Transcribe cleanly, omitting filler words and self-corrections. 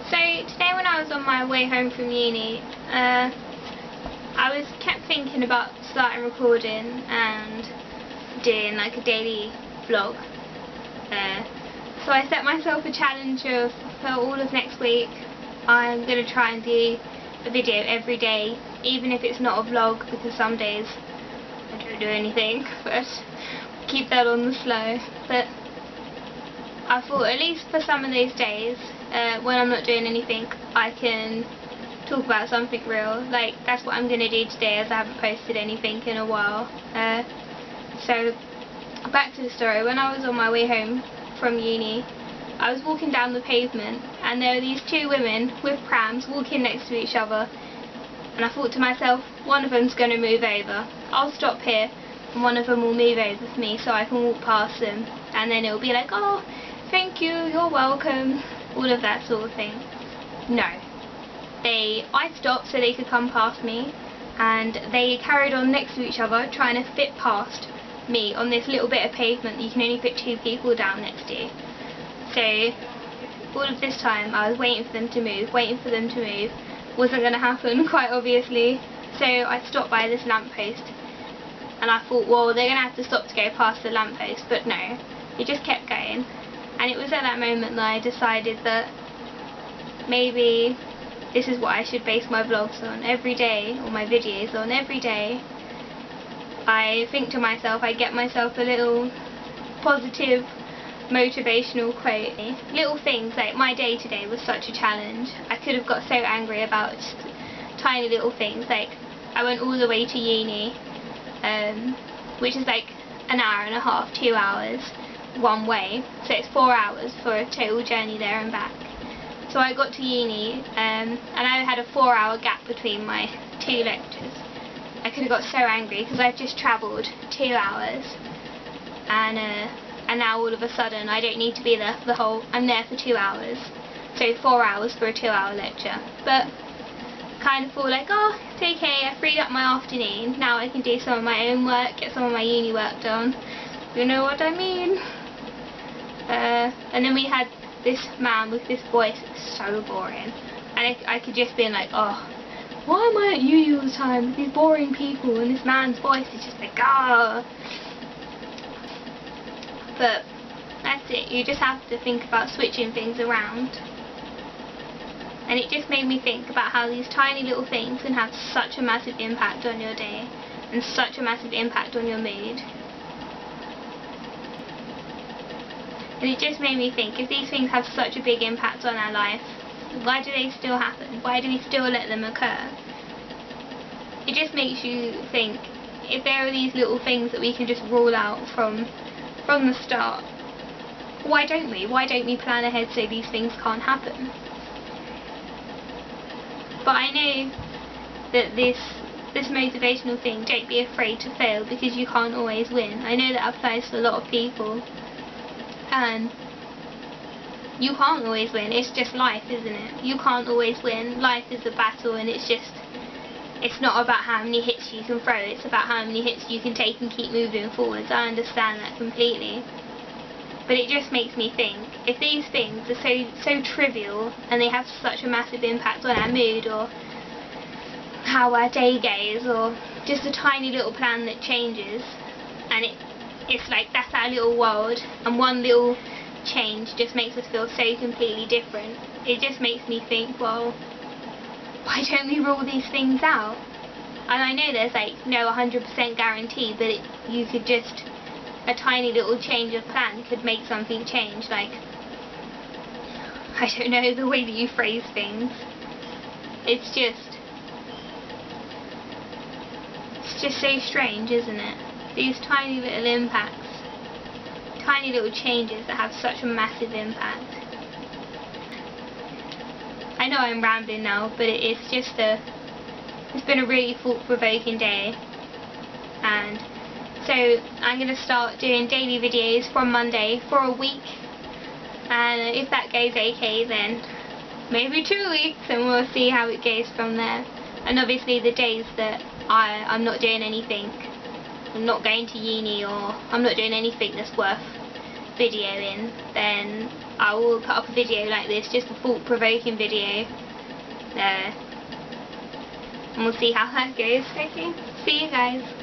So today when I was on my way home from uni, I kept thinking about starting recording and doing like a daily vlog. So I set myself a challenge of, for all of next week, I'm going to try and do a video every day, even if it's not a vlog, because some days I don't do anything, but keep that on the slow. But I thought at least for some of those days, when I'm not doing anything, I can talk about something real. Like, that's what I'm going to do today, as I haven't posted anything in a while. So back to the story. When I was on my way home from uni, I was walking down the pavement and there were these two women with prams walking next to each other, and I thought to myself, one of them's going to move over. I'll stop here and one of them will move over for me so I can walk past them, and then it'll be like, oh, thank you, you're welcome, all of that sort of thing. No. I stopped so they could come past me, and they carried on next to each other trying to fit past me on this little bit of pavement that you can only fit two people down next to. So all of this time I was waiting for them to move, wasn't going to happen, quite obviously. So I stopped by this lamppost and I thought, well, they're going to have to stop to go past the lamppost, but no, it just kept going. And it was at that moment that I decided that maybe this is what I should base my vlogs on every day, or my videos on every day. I think to myself, I get myself a little positive motivational quote. Little things, like my day today was such a challenge. I could have got so angry about just tiny little things. Like, I went all the way to uni, which is like an hour and a half, 2 hours one way, so it's 4 hours for a total journey there and back. So I got to uni, and I had a 4-hour gap between my two lectures. I could have got so angry because I've just travelled 2 hours, and now all of a sudden I don't need to be there for the whole, I'm there for 2 hours, so 4 hours for a 2-hour lecture. But kind of thought like, oh, it's okay, I freed up my afternoon, now I can do some of my own work, get some of my uni work done, you know what I mean. And then we had this man with this voice, so boring, and I could just be like, oh, why am I at uni all the time with these boring people, and this man's voice is just like, ah. But that's it, you just have to think about switching things around. And it just made me think about how these tiny little things can have such a massive impact on your day, and such a massive impact on your mood. And it just made me think, if these things have such a big impact on our life, why do they still happen? Why do we still let them occur? It just makes you think, if there are these little things that we can just rule out from the start, why don't we? Why don't we plan ahead so these things can't happen? But I know that this motivational thing, don't be afraid to fail because you can't always win. I know that applies to a lot of people. And you can't always win, it's just life, isn't it? You can't always win, life is a battle, and it's not about how many hits you can throw, it's about how many hits you can take and keep moving forwards. I understand that completely. But it just makes me think, if these things are so trivial, and they have such a massive impact on our mood, or how our day goes, or just a tiny little plan that changes, and it's like, that's our little world, and one little change just makes us feel so completely different. It just makes me think, well, why don't we rule these things out? And I know there's like no 100% guarantee, but you could just, a tiny little change of plan could make something change. Like, I don't know, the way that you phrase things, it's just so strange, isn't it? These tiny little impacts, tiny little changes that have such a massive impact. I know I'm rambling now, but it's been a really thought-provoking day, and so I'm going to start doing daily videos from Monday for a week, and if that goes okay, then maybe 2 weeks, and we'll see how it goes from there. And obviously the days that I'm not doing anything, I'm not going to uni, or I'm not doing anything that's worth video in, then I will put up a video like this, just a thought-provoking video, and we'll see how that goes. Okay, see you guys.